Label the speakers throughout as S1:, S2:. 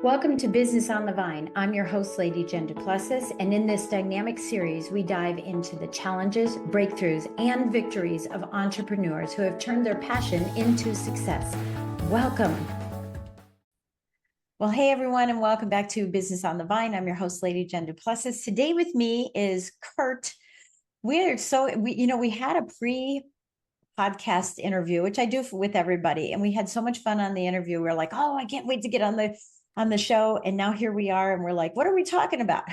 S1: Welcome to Business on the Vine. I'm your host, Lady Jen Du Plessis, and in this dynamic series, we dive into the challenges, breakthroughs, and victories of entrepreneurs who have turned their passion into success. Welcome. Well, hey everyone, and welcome back to Business on the Vine. I'm your host, Lady Jen Du Plessis. Today with me is Kurt. We had a pre-podcast interview, which I do with everybody, and we had so much fun on the interview. We were like, "Oh, I can't wait to get on the show." And now here we are, and we're like, "What are we talking about?"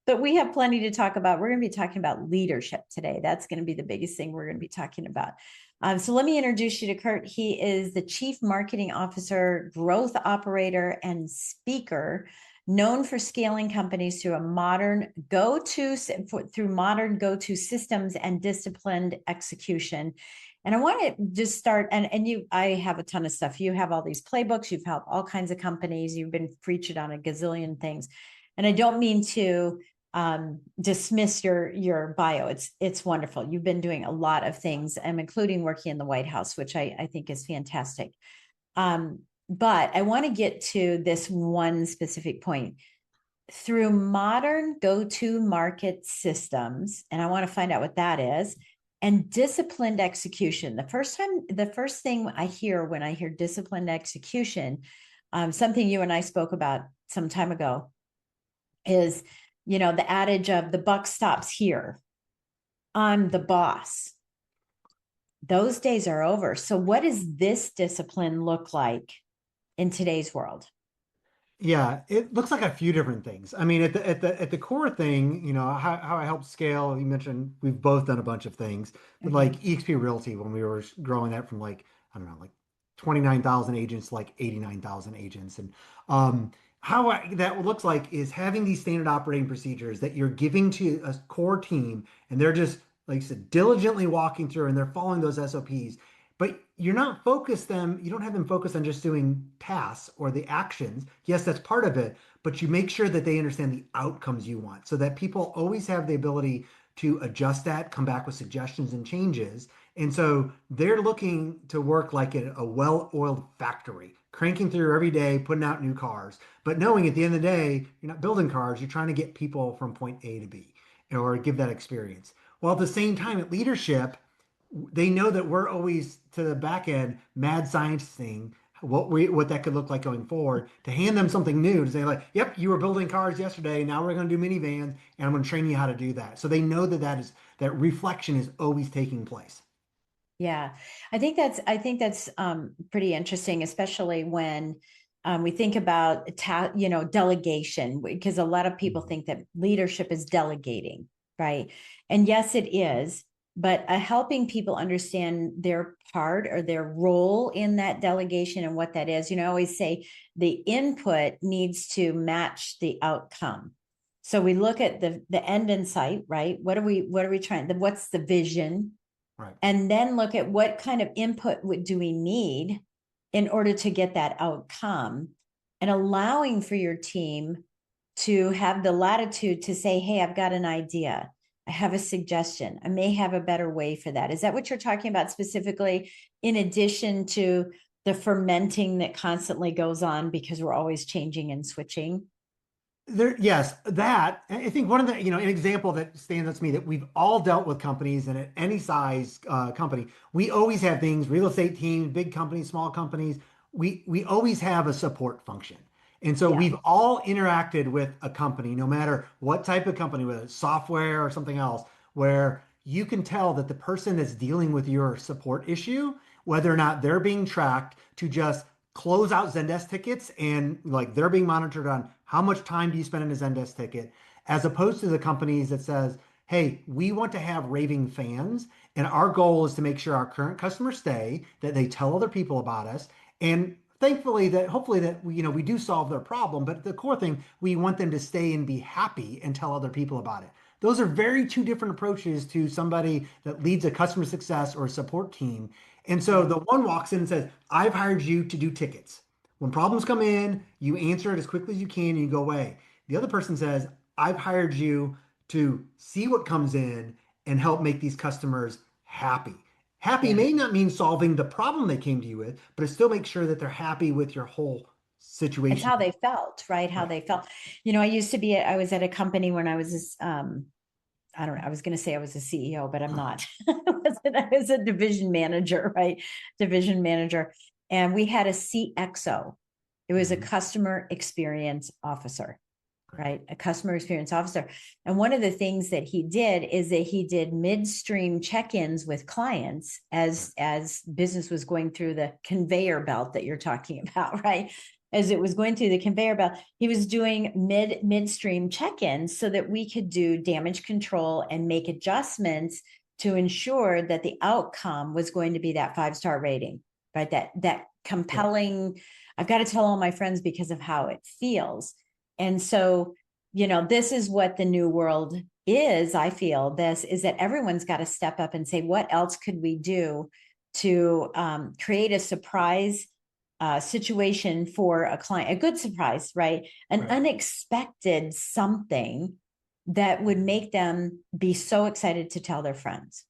S1: But we have plenty to talk about. We're going to be talking about leadership today. That's going to be the biggest thing we're going to be talking about. So let me introduce you to Kurt. He is the Chief Marketing Officer, growth operator, and speaker, known for scaling companies through modern go-to systems and disciplined execution. And I want to just start, I have a ton of stuff. You have all these playbooks, you've helped all kinds of companies, you've been featured on a gazillion things. And I don't mean to dismiss your bio. It's wonderful. You've been doing a lot of things, including working in the White House, which I think is fantastic. But I want to get to this one specific point. Through modern go-to-market systems, and I want to find out what that is, and disciplined execution. The first thing I hear when I hear disciplined execution, something you and I spoke about some time ago, is, the adage of the buck stops here. I'm the boss. Those days are over. So what does this discipline look like in today's world?
S2: Yeah, it looks like a few different things. I mean, at the core thing, how I help scale. You mentioned we've both done a bunch of things, but
S1: Mhm.
S2: like EXP Realty, when we were growing that from like I don't know, like 29,000 agents to like 89,000 agents, and that looks like is having these standard operating procedures that you're giving to a core team, and they're just like I said, diligently walking through, and they're following those SOPs. But you don't have them focused on just doing tasks or the actions. Yes, that's part of it, but you make sure that they understand the outcomes you want so that people always have the ability to adjust that, come back with suggestions and changes. And so they're looking to work like a well-oiled factory, cranking through every day, putting out new cars, but knowing at the end of the day, you're not building cars, you're trying to get people from point A to B or give that experience. While at the same time, at leadership, they know that we're always to the back end mad scientisting what that could look like going forward to hand them something new to say like, yep, you were building cars yesterday, now we're going to do minivans, and I'm going to train you how to do that. So they know that reflection is always taking place.
S1: Yeah, I think that's pretty interesting, especially when we think about delegation, because a lot of people
S2: Mhm.
S1: think that leadership is delegating, right? And yes, it is, but helping people understand their part or their role in that delegation and what that is. I always say the input needs to match the outcome. So we look at the end in sight, right? What are we trying? What's the vision?
S2: Right.
S1: And then look at what kind of input do we need in order to get that outcome, and allowing for your team to have the latitude to say, hey, I've got an idea, I have a suggestion, I may have a better way for that. Is that what you're talking about specifically, in addition to the fermenting that constantly goes on because we're always changing and switching?
S2: Yes, that I think one of an example that stands out to me that we've all dealt with companies and at any size company, we always have things, real estate teams, big companies, small companies, we always have a support function. And so
S1: Yeah.
S2: we've all interacted with a company, no matter what type of company, whether it's software or something else, where you can tell that the person that's dealing with your support issue, whether or not they're being tracked to just close out Zendesk tickets and like they're being monitored on how much time do you spend in a Zendesk ticket, as opposed to the companies that says, hey, we want to have raving fans, and our goal is to make sure our current customers stay, that they tell other people about us, and thankfully that hopefully that we do solve their problem, but the core thing, we want them to stay and be happy and tell other people about it. Those are very two different approaches to somebody that leads a customer success or a support team. And so
S1: Yeah.
S2: the one walks in and says, I've hired you to do tickets. When problems come in, you answer it as quickly as you can and you go away. The other person says, I've hired you to see what comes in and help make these customers happy. Happy
S1: Yeah.
S2: may not mean solving the problem they came to you with, but it still makes sure that they're happy with your whole
S1: It's
S2: situation.
S1: how they felt, right? How
S2: Right.
S1: they felt. I was at a company when I was this, I don't know, I was going to say I was a CEO, but I'm not. I was a division manager, right? Division manager. And we had a CXO. It was a
S2: Mhm.
S1: customer experience officer,
S2: Right.
S1: right? A customer experience officer. And one of the things that he did is that he did midstream check-ins with clients
S2: Right.
S1: as business was going through the conveyor belt that you're talking about, right? As it was going through the conveyor belt, he was doing midstream check-ins so that we could do damage control and make adjustments to ensure that the outcome was going to be that 5-star rating, right? That
S2: Yep.
S1: compelling, I've got to tell all my friends because of how it feels. And so, this is what the new world is. I feel this is that everyone's got to step up and say, what else could we do to create a surprise situation for a client, a good surprise, right? An
S2: Right.
S1: unexpected something that would make them be so excited to tell their friends.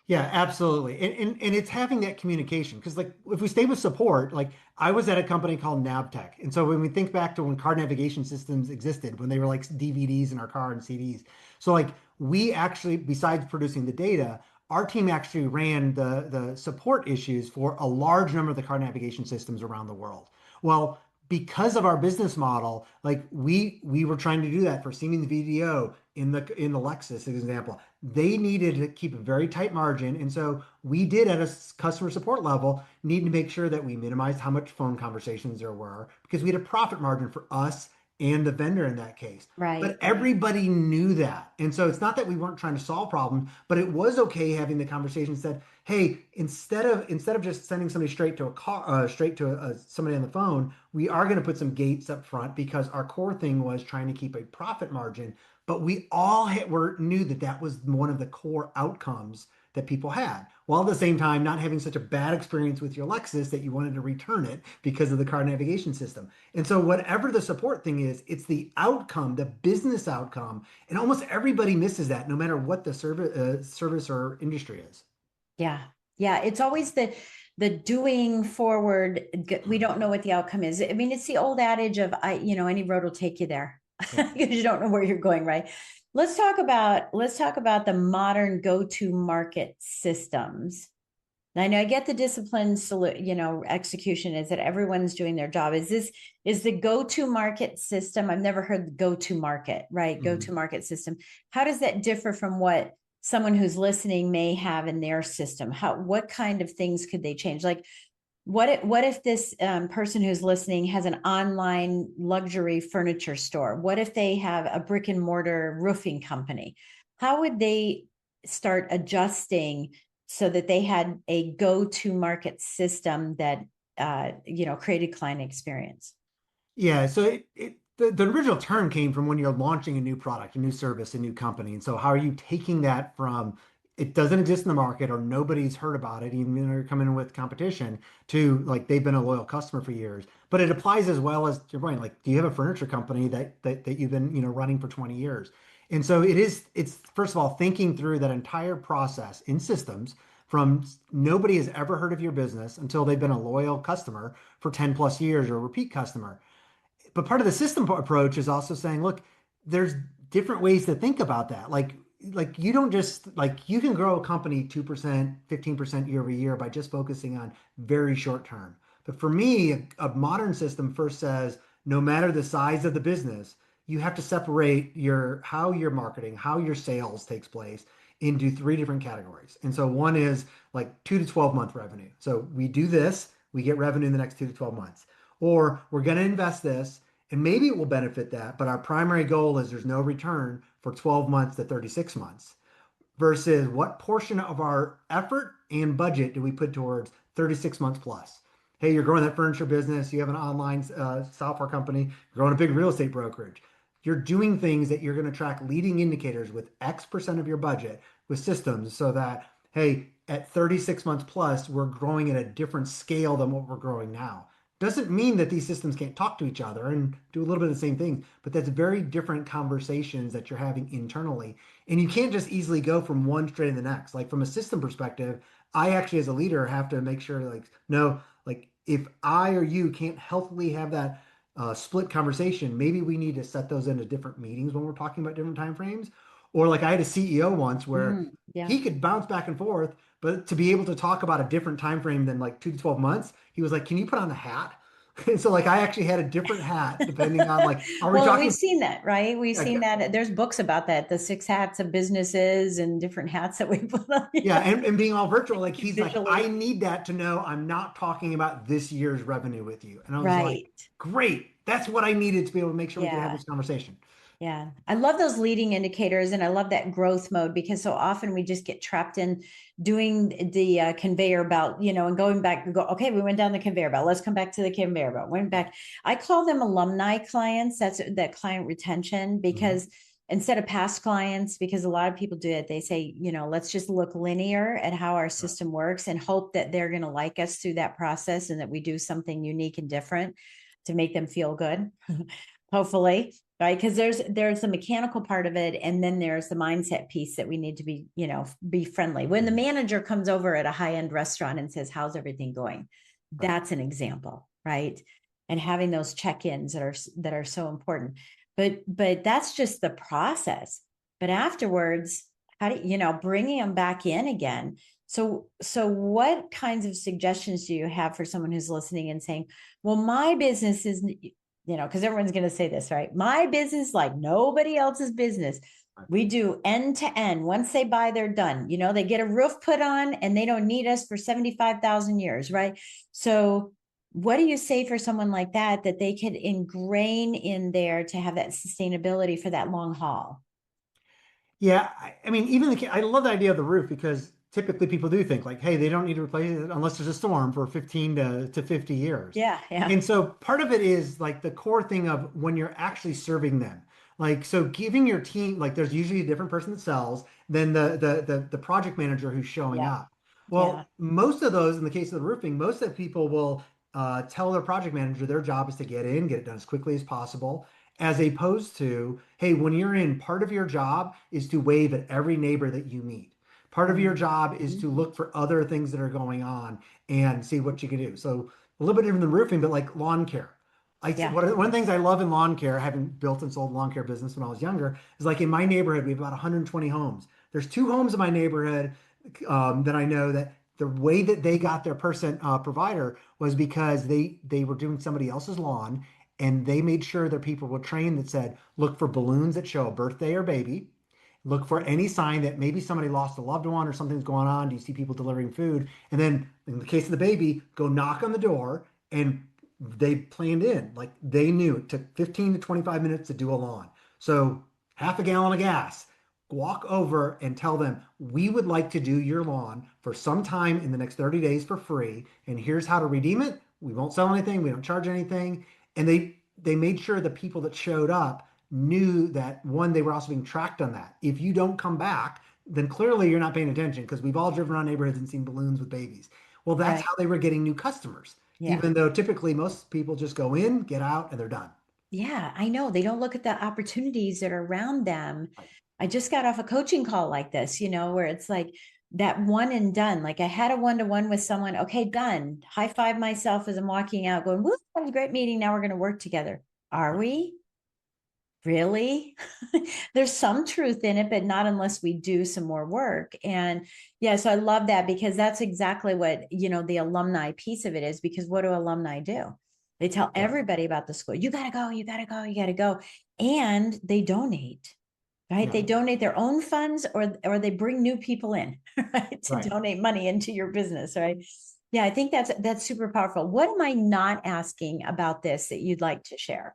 S2: Yeah, absolutely. And it's having that communication because like if we stay with support, like I was at a company called Navtech. And so when we think back to when car navigation systems existed, when they were like DVDs in our car and CDs. So like we actually, besides producing the data, our team actually ran the support issues for a large number of the car navigation systems around the world. Well, because of our business model, like we were trying to do that for Siemens VDO in the Lexus, as an example. They needed to keep a very tight margin. And so we did at a customer support level need to make sure that we minimized how much phone conversations there were because we had a profit margin for us and the vendor in that case. But
S1: Right.
S2: everybody knew that. And so it's not that we weren't trying to solve problems, but it was okay having the conversation said, hey, instead of just sending somebody straight to a car, straight to somebody on the phone, we are going to put some gates up front because our core thing was trying to keep a profit margin, but we all knew that that was one of the core outcomes that people had, while at the same time not having such a bad experience with your Lexus that you wanted to return it because of the car navigation system. And so, whatever the support thing is, it's the outcome, the business outcome, and almost everybody misses that, no matter what the service or industry is.
S1: Yeah. Yeah. It's always the doing forward. We don't know what the outcome is. I mean, it's the old adage of any road will take you there
S2: Yep.
S1: because you don't know where you're going, right? Let's talk about the modern go-to market systems. And I know I get the discipline, execution is that everyone's doing their job. Is the go-to market system? I've never heard the go-to market, right?
S2: Mhm.
S1: Go-to market system. How does that differ from what someone who's listening may have in their system? What kind of things could they change? Like, what if this person who's listening has an online luxury furniture store? What if they have a brick and mortar roofing company? How would they start adjusting so that they had a go-to market system that created client experience?
S2: Yeah, so the original term came from when you're launching a new product, a new service, a new company. And so how are you taking that from it doesn't exist in the market or nobody's heard about it, even when you're coming in with competition, to like they've been a loyal customer for years. But it applies as well as to your point, like, do you have a furniture company that you've been, running for 20 years? And so it's first of all thinking through that entire process in systems from nobody has ever heard of your business until they've been a loyal customer for 10 plus years or a repeat customer. But part of the system approach is also saying, look, there's different ways to think about that. Like you don't just like you can grow a company 2%, 15% year over year by just focusing on very short term. But for me, a modern system first says no matter the size of the business, you have to separate your how your marketing, how your sales takes place into three different categories. And so one is like 2 to 12 month revenue. So we do this, we get revenue in the next 2 to 12 months. Or we're going to invest this and maybe it will benefit that, but our primary goal is there's no return for 12 months to 36 months versus what portion of our effort and budget do we put towards 36 months plus? Hey, you're growing that furniture business, you have an online software company, you're growing a big real estate brokerage. You're doing things that you're going to track leading indicators with X% of your budget with systems so that, hey, at 36 months plus, we're growing at a different scale than what we're growing now. Doesn't mean that these systems can't talk to each other and do a little bit of the same thing, but that's very different conversations that you're having internally. And you can't just easily go from one straight to the next. Like from a system perspective, I actually, as a leader, have to make sure, like, no, like if I or you can't healthily have that split conversation, maybe we need to set those into different meetings when we're talking about different time frames. Or like I had a CEO once where
S1: Yeah.
S2: he could bounce back and forth, but to be able to talk about a different time frame than like 2 to 12 months, he was like, "Can you put on the hat?" And so like I actually had a different hat depending on like, are we
S1: Well, and we've
S2: talking?
S1: seen that, right? We've
S2: Like,
S1: seen that. There's books about that, the six hats of businesses and different hats that we put on,
S2: yeah, and being all virtual, like he's like, I
S1: visually.
S2: need that to know I'm not talking about this year's revenue with you. And I was like,
S1: Right.
S2: great. That's what I needed to be able to make sure we could have
S1: Yeah.
S2: this conversation.
S1: Yeah. I love those leading indicators and I love that growth mode because so often we just get trapped in doing the conveyor belt, and going back and go, okay, we went down the conveyor belt. Let's come back to the conveyor belt. Went
S2: Yeah.
S1: back. I call them alumni clients. That's that client retention
S2: Mhm.
S1: because instead of past clients, because a lot of people do it, they say, let's just look linear at how our
S2: Right.
S1: system works and hope that they're going to like us through that process and that we do something unique and different to make them feel good, hopefully, right? Because there's the mechanical part of it, and then there's the mindset piece that we need to be friendly. When the
S2: Mhm.
S1: manager comes over at a high-end restaurant and says, "How's everything going?"
S2: Right.
S1: That's an example, right? And having those check-ins that are so important. But that's just the process. But afterwards, how do bringing them back in again? So what kinds of suggestions do you have for someone who's listening and saying, well, my business is, because everyone's going to say this, right? My business, like nobody else's business.
S2: Right.
S1: We do end to end. Once they buy, they're done. They get a roof put on and they don't need us for 75,000 years, right? So, what do you say for someone like that they could ingrain in there to have that sustainability for that long haul?
S2: Yeah, I mean, even I love the idea of the roof because typically people do think like, hey, they don't need to replace it unless there's a storm for 15 to 50 years.
S1: Yeah, yeah,
S2: And so part of it is like the core thing of when you're actually serving them. Like, so giving your team, like there's usually a different person that sells than the project manager who's showing
S1: yeah,
S2: up.
S1: yeah.
S2: Well, most of those, in the case of the roofing, most of the people will tell their project manager their job is to get in, get it done as quickly as possible, as opposed to, hey, when you're in, part of your job is to wave at every neighbor that you meet. Part of your job is
S1: Mhm.
S2: to look for other things that are going on and see what you can do. So a little bit different than roofing, but like lawn care.
S1: Yeah.
S2: One of the things I love in lawn care, having built and sold lawn care business when I was younger, is like in my neighborhood, we have about 120 homes. There's two homes in my neighborhood that I know that the way that they got their person provider was because they were doing somebody else's lawn and they made sure their people were trained that said, look for balloons that show a birthday or baby. Look for any sign that maybe somebody lost a loved one or something's going on. Do you see people delivering food? And then in the case of the baby, go knock on the door and they planned in. Like they knew it took 15 to 25 minutes to do a lawn. So half a gallon of gas. Walk over and tell them, we would like to do your lawn for some time in the next 30 days for free. And here's how to redeem it. We won't sell anything. We don't charge anything. And they made sure the people that showed up knew that one, they were also being tracked on that. If you don't come back, then clearly you're not paying attention because we've all driven around neighborhoods and seen balloons with babies. Well, that's
S1: Right.
S2: how they were getting new customers,
S1: Yeah.
S2: even though typically most people just go in, get out, and they're done.
S1: Yeah, I know. They don't look at the opportunities that are around them.
S2: Right.
S1: I just got off a coaching call like this, where it's like that one and done. Like I had a one-to-one with someone, okay, done. High five myself as I'm walking out, going, woo, that was a great meeting. Now we're going to work together. Are
S2: Right.
S1: we? Really? There's some truth in it, but not unless we do some more work. And yeah, so I love that because that's exactly what, the alumni piece of it is, because what do alumni do? They tell
S2: Right.
S1: everybody about the school. You got to go, you got to go, you got to go. And they donate, right?
S2: Yeah.
S1: They donate their own funds or they bring new people in, right? To
S2: Right.
S1: donate money into your business, right? Yeah, I think that's super powerful. What am I not asking about this that you'd like to share?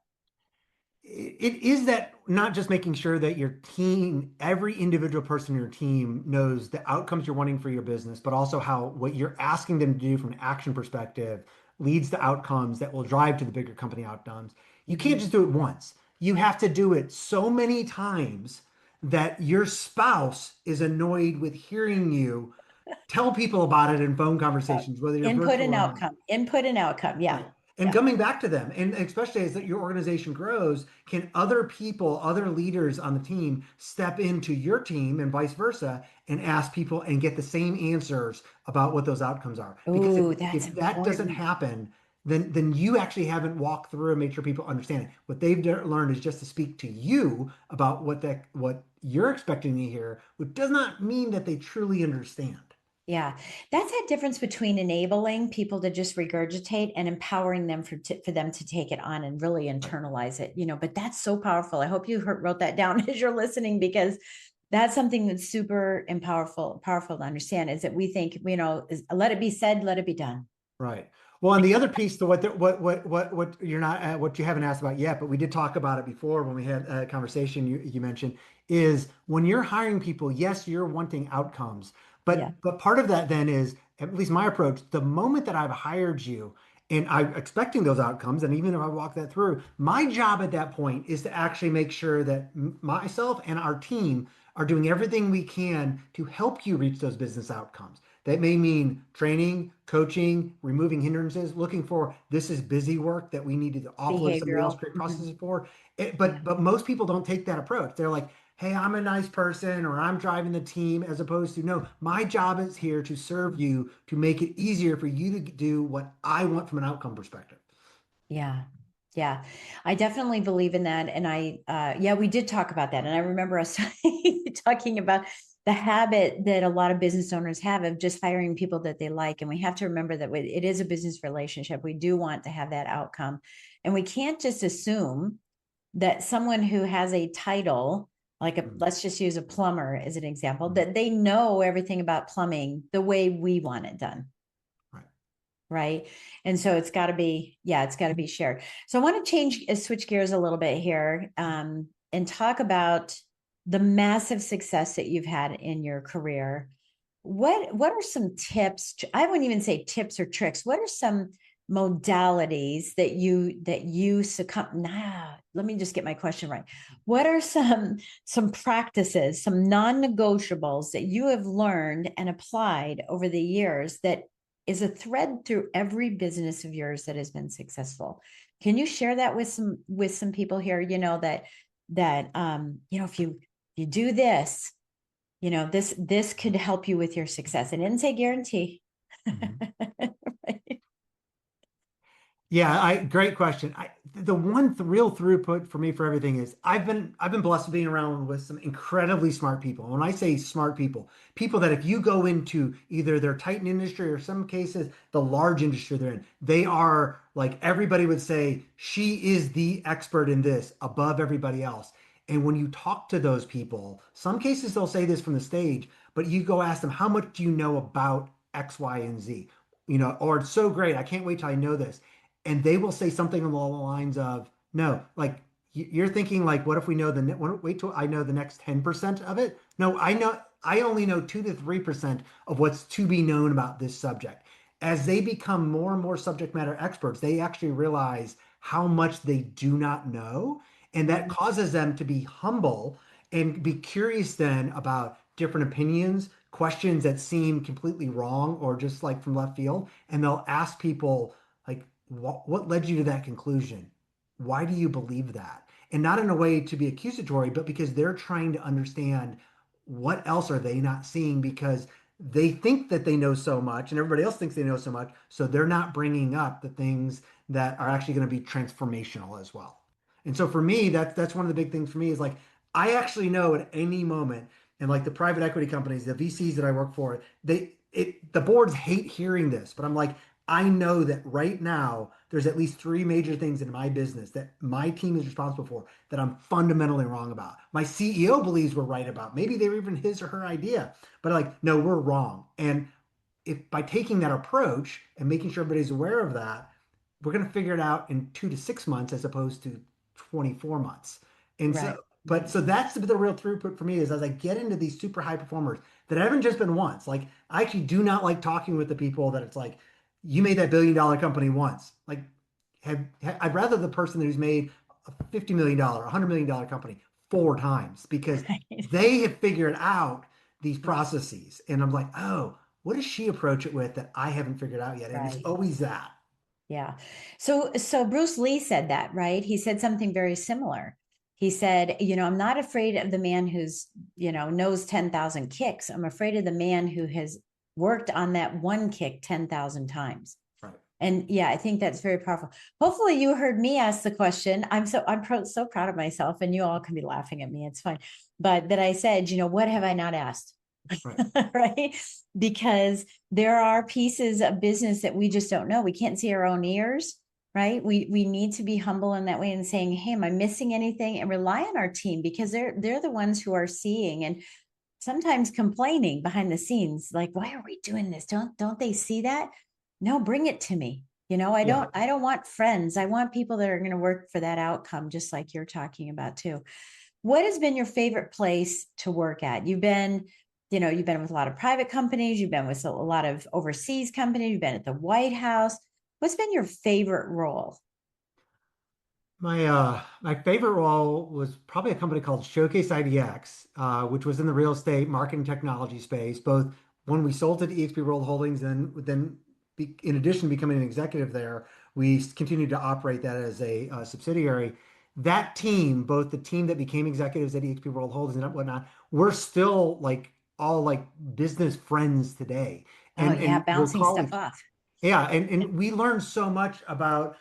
S2: It is that not just making sure that your team, every individual person in your team knows the outcomes you're wanting for your business, but also how what you're asking them to do from an action perspective leads to outcomes that will drive to the bigger company outcomes. You can't
S1: Mhm.
S2: just do it once. You have to do it so many times that your spouse is annoyed with hearing you tell people about it in phone conversations, whether you're
S1: Input
S2: virtual
S1: and
S2: or not.
S1: outcome, input and outcome. Yeah.
S2: Right. And
S1: Yeah.
S2: coming back to them, and especially as that your organization grows, can other people, other leaders on the team step into your team and vice versa and ask people and get the same answers about what those outcomes are? Because
S1: Oh, that's
S2: if that doesn't
S1: important.
S2: happen, then you actually haven't walked through and made sure people understand it. What they've learned is just to speak to you about what you're expecting to hear, which does not mean that they truly understand.
S1: Yeah, that's that difference between enabling people to just regurgitate and empowering them for them to take it on and really
S2: Right.
S1: internalize it. But that's so powerful. I hope you wrote that down as you're listening, because that's something that's super and powerful to understand. Is that we think, let it be said, let it be done.
S2: Right. Well, and the other piece to what you're not what you haven't asked about yet, but we did talk about it before when we had a conversation you mentioned is when you're hiring people, yes, you're wanting outcomes,
S1: Yeah,
S2: but part of that then is at least my approach, the moment that I've hired you and I'm expecting those outcomes, and even if I walk that through, my job at that point is to actually make sure that myself and our team are doing everything we can to help you reach those business outcomes. That may mean training, coaching, removing hindrances, looking for this is busy work that we need to offload somebody else,
S1: behavioral.
S2: create
S1: Mhm.
S2: processes for.
S1: Yeah,
S2: But most people don't take that approach. They're like, hey, I'm a nice person or I'm driving the team, as opposed to no, my job is here to serve you to make it easier for you to do what I want from an outcome perspective.
S1: yeah, yeah. I definitely believe in that, and yeah, we did talk about that, and I remember us talking about the habit that a lot of business owners have of just hiring people that they like, and we have to remember that it is a business relationship. We do want to have that outcome, and we can't just assume that someone who has a title, like
S2: Mm,
S1: let's just use a plumber as an example,
S2: mm,
S1: that they know everything about plumbing the way we want it done.
S2: right.
S1: Right. And so it's got to be, yeah, it's got to be shared. So I want to switch gears a little bit here, and talk about the massive success that you've had in your career. What are some tips? I wouldn't even say tips or tricks. What are some modalities that you succumb? Nah, let me just get my question right. What are some practices, some non-negotiables that you have learned and applied over the years that is a thread through every business of yours that has been successful? Can you share that with some people here? If you do this, this could help you with your success. I didn't say guarantee.
S2: Mhm.
S1: Right?
S2: Yeah, great question. The one real throughput for me for everything is I've been blessed with being around with some incredibly smart people. When I say smart people, people that if you go into either their titan industry or some cases the large industry they're in, they are like everybody would say she is the expert in this above everybody else. And when you talk to those people, some cases they'll say this from the stage, but you go ask them, how much do you know about X, Y, and Z? Or it's so great, I can't wait till I know this, and they will say something along the lines of, no, like you're thinking like, what if we know wait till I know the next 10% of it? No, I only know 2 to 3% of what's to be known about this subject. As they become more and more subject matter experts, they actually realize how much they do not know. And that
S1: Mhm.
S2: causes them to be humble and be curious then about different opinions, questions that seem completely wrong or just like from left field. And they'll ask people, like, what led you to that conclusion? Why do you believe that? And not in a way to be accusatory, but because they're trying to understand what else are they not seeing because they think that they know so much and everybody else thinks they know so much. So they're not bringing up the things that are actually going to be transformational as well. And so for me, that's one of the big things for me is like, I actually know at any moment, and like the private equity companies, the VCs that I work for, the boards hate hearing this, but I'm like, I know that right now there's at least three major things in my business that my team is responsible for that I'm fundamentally wrong about. My CEO believes we're right about. Maybe they were even his or her idea, but like, no, we're wrong. And if by taking that approach and making sure everybody's aware of that, we're going to figure it out in 2 to 6 months as opposed to 24 months. And
S1: Right.
S2: so, but
S1: Right.
S2: so that's the real throughput for me is as I get into these super high performers that haven't just been once. Like I actually do not like talking with the people that it's like, you made that $1 billion company once. Like, I'd rather the person who's made a $50 million, $100 million company 4 times because they have figured out these processes. And I'm like, oh, what does she approach it with that I haven't figured out yet? And it's
S1: Right.
S2: always that.
S1: Yeah. So Bruce Lee said that, right? He said something very similar. He said, I'm not afraid of the man who's, knows 10,000 kicks. I'm afraid of the man who has worked on that one kick 10,000 times.
S2: Right.
S1: And yeah, I think that's very powerful. Hopefully you heard me ask the question. So proud of myself, and you all can be laughing at me. It's fine. But that I said, what have I not asked?
S2: Right.
S1: Right? Because there are pieces of business that we just don't know. We can't see our own ears, right? We need to be humble in that way and saying, hey, am I missing anything? And rely on our team, because they're the ones who are seeing and sometimes complaining behind the scenes, like, why are we doing this? Don't they see that? No, bring it to me.
S2: Yeah.
S1: I don't want friends. I want people that are going to work for that outcome, just like you're talking about too. What has been your favorite place to work at? You've been with a lot of private companies, you've been with a lot of overseas companies, you've been at the White House. What's been your favorite role?
S2: My favorite role was probably a company called Showcase IDX, which was in the real estate marketing technology space, both when we sold to EXP World Holdings and then in addition to becoming an executive there, we continued to operate that as a subsidiary. That team, both the team that became executives at EXP World Holdings and whatnot, we're still like all like business friends today.
S1: Oh
S2: And
S1: yeah,
S2: we're
S1: bouncing stuff
S2: colleagues.
S1: off.
S2: Yeah, and we learned so much about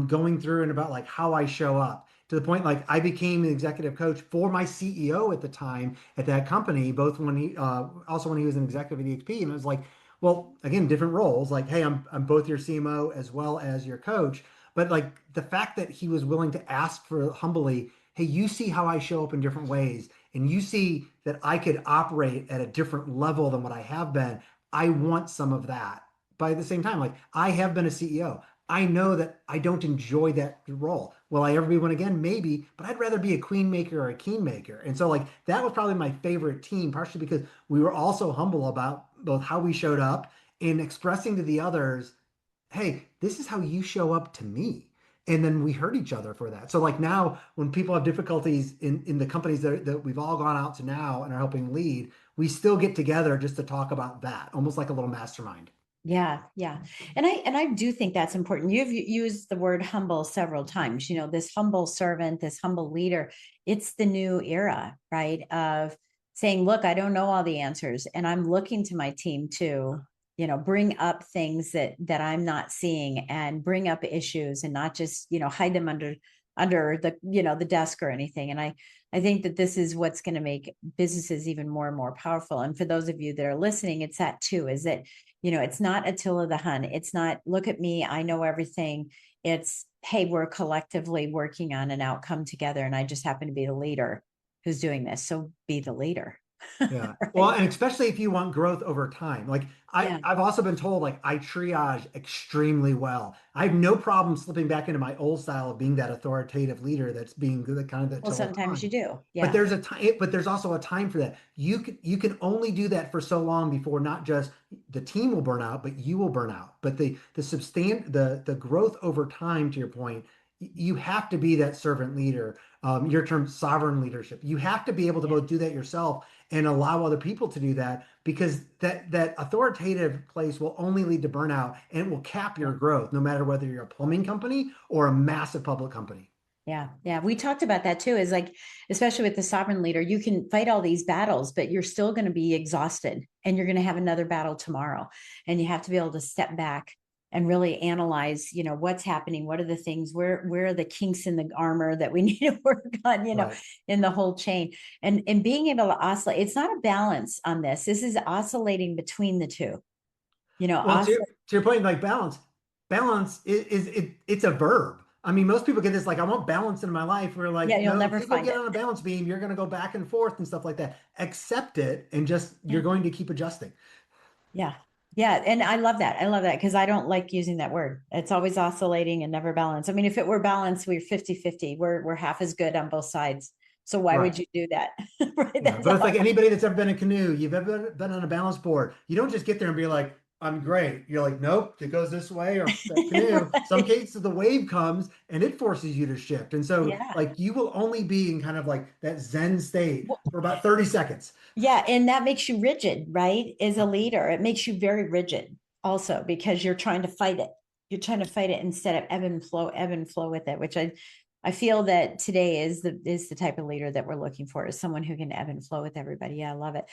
S2: going through and about like how I show up to the point like I became an executive coach for my CEO at the time at that company, both when he also when he was an executive at EXP, and it was like, well, again, different roles. Like, hey, I'm both your CMO as well as your coach, but like the fact that he was willing to ask for humbly, hey, you see how I show up in different ways, and you see that I could operate at a different level than what I have been. I want some of that by the same time, like I have been a CEO. I know that I don't enjoy that role. Will I ever be one again? Maybe, but I'd rather be a queen maker or a king maker. And so, like, that was probably my favorite team, partially because we were also humble about both how we showed up and expressing to the others, hey, this is how you show up to me. And then we hurt each other for that. So, like, now when people have difficulties in the companies that we've all gone out to now and are helping lead, we still get together just to talk about that, almost like a little mastermind.
S1: Yeah, yeah. And I do think that's important. You've used the word humble several times. This humble servant, this humble leader, it's the new era, right? Of saying, look, I don't know all the answers, and I'm looking to my team to, bring up things that I'm not seeing, and bring up issues, and not just, hide them under the desk or anything. And I think that this is what's going to make businesses even more and more powerful. And for those of you that are listening, it's that too, is that it's not Attila the Hun. It's not, look at me, I know everything. It's, hey, we're collectively working on an outcome together. And I just happen to be the leader who's doing this. So be the leader.
S2: Yeah. Well,
S1: Right.
S2: and especially if you want growth over time. Like
S1: Yeah.
S2: I've also been told like I triage extremely well. I have no problem slipping back into my old style of being that authoritative leader that's being the kind of the
S1: Well,
S2: Attila
S1: sometimes you
S2: Hun.
S1: do.
S2: But
S1: Yeah.
S2: there's a time, but there's also a time for that. You can only do that for so long before not just the team will burn out, but you will burn out. But the growth over time, to your point, you have to be that servant leader. Your term sovereign leadership. You have to be able to
S1: Yeah.
S2: both do that yourself and allow other people to do that because that authoritative place will only lead to burnout and it will cap
S1: Yeah.
S2: your growth no matter whether you're a plumbing company or a massive public company.
S1: Yeah, yeah. We talked about that too. Is like, especially with the sovereign leader, you can fight all these battles, but you're still going to be exhausted, and you're going to have another battle tomorrow. And you have to be able to step back and really analyze, what's happening. What are the things, where are the kinks in the armor that we need to work on,
S2: Right.
S1: in the whole chain. And being able to oscillate, it's not a balance on this. This is oscillating between the two,
S2: Well,
S1: oscillate.
S2: to your point, like balance it's a verb. I mean, most people get this like, I want balance in my life. We're
S1: Yeah,
S2: like,
S1: you'll
S2: no, if
S1: never
S2: you go
S1: find
S2: get
S1: it.
S2: on a balance beam, you're going to go back and forth and stuff like that. Accept it and just you're going to keep adjusting.
S1: Yeah. Yeah. And I love that. I love that because I don't like using that word. It's always oscillating and never balanced. I mean, if it were balanced, we're 50-50. We're half as good on both sides. So why
S2: Right.
S1: would you do that? Right.
S2: Yeah,
S1: That's
S2: but it's
S1: all.
S2: like anybody that's ever been in a canoe, you've ever been on a balance board. You don't just get there and be like, I'm great. You're like, nope, it goes this way, or that canoe. Some
S1: Right.
S2: cases the wave comes and it forces you to shift. And so
S1: Yeah.
S2: like you will only be in kind of like that Zen state
S1: Well,
S2: for about 30 seconds.
S1: yeah. And that makes you rigid, right? As a
S2: Right.
S1: leader, it makes you very rigid also because you're trying to fight it. You're trying to fight it instead of ebb and flow with it, which I feel that today is the type of leader that we're looking for, is someone who can ebb and flow with everybody. Yeah, I love it.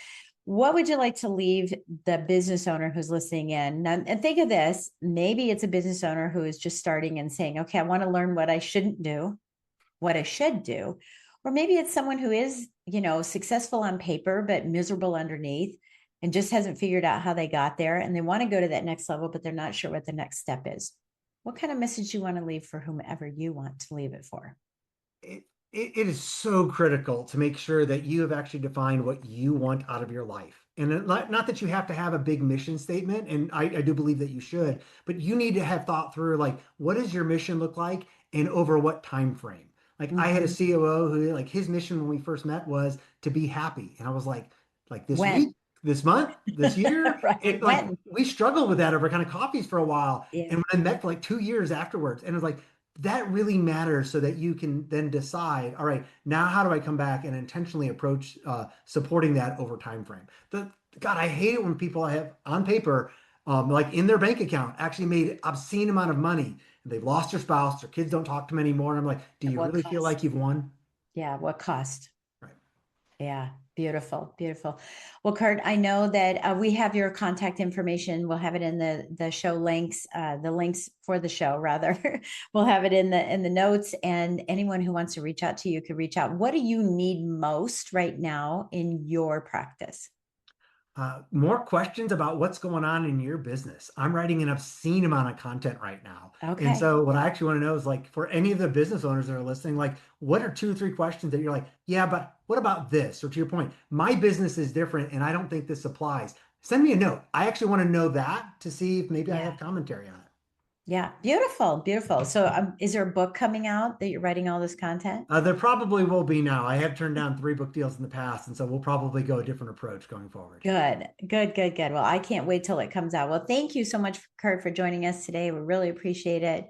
S1: What would you like to leave the business owner who's listening in? And think of this, maybe it's a business owner who is just starting and saying, okay, I want to learn what I shouldn't do, what I should do. Or maybe it's someone who is, successful on paper, but miserable underneath and just hasn't figured out how they got there. And they want to go to that next level, but they're not sure what the next step is. What kind of message do you want to leave for whomever you want to leave it for?
S2: it, it is so critical to make sure that you have actually defined what you want out of your life. And not that you have to have a big mission statement, and I do believe that you should, but you need to have thought through like what does your mission look like and over what time frame. Like I had a
S1: Mm-hmm.
S2: COO who like his mission when we first met was to be happy. And I was like this week,
S1: When?
S2: this month, this year,
S1: Right.
S2: it like
S1: When?
S2: we struggled with that over kind of coffees for a while.
S1: Yeah.
S2: And when I met for like 2 years afterwards, and it was like that really matters so that you can then decide, all right, now how do I come back and intentionally approach supporting that over time frame. God, I hate it when people I have on paper, like in their bank account, actually made obscene amount of money and they've lost their spouse, their kids don't talk to them anymore. And I'm like, do
S1: At
S2: you
S1: what
S2: really feel like
S1: cost?
S2: you've won?
S1: Yeah. What cost?
S2: Right.
S1: Yeah, beautiful, beautiful. Well, Kurt, I know that we have your contact information. We'll have it in the show links, the links for the show rather. We'll have it in the notes, and anyone who wants to reach out to you could reach out. What do you need most right now in your practice?
S2: More questions about what's going on in your business. I'm writing an obscene amount of content right now. And
S1: Okay.
S2: so what I actually want to know is like for any of the business owners that are listening, like what are 2 or 3 questions that you're like, yeah, but what about this? Or to your point, my business is different and I don't think this applies. Send me a note. I actually want to know that to see if maybe I
S1: Yeah.
S2: have commentary on it.
S1: Yeah. Beautiful. Beautiful. So, is there a book coming out that you're writing all this content?
S2: There probably will be now. I have turned down 3 book deals in the past, and so we'll probably go a different approach going forward.
S1: Good, good, good, good. Well, I can't wait till it comes out. Well, thank you so much, Kurt, for joining us today. We really appreciate it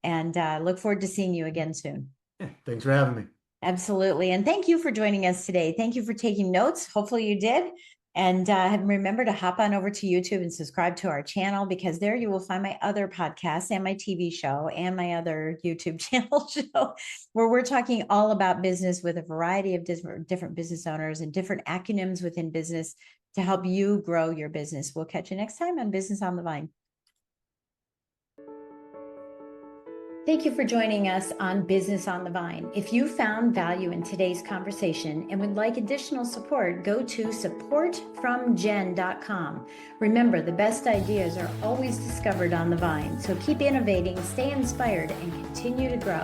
S1: and look forward to seeing you again soon.
S2: Yeah, thanks for having me.
S1: Absolutely. And thank you for joining us today. Thank you for taking notes. Hopefully, you did. And remember to hop on over to YouTube and subscribe to our channel because there you will find my other podcasts and my TV show and my other YouTube channel show where we're talking all about business with a variety of different business owners and different acronyms within business to help you grow your business. We'll catch you next time on Business on the Vine. Thank you for joining us on Business on the Vine. If you found value in today's conversation and would like additional support, go to supportfromjen.com. Remember, the best ideas are always discovered on the vine, so keep innovating, stay inspired, and continue to grow.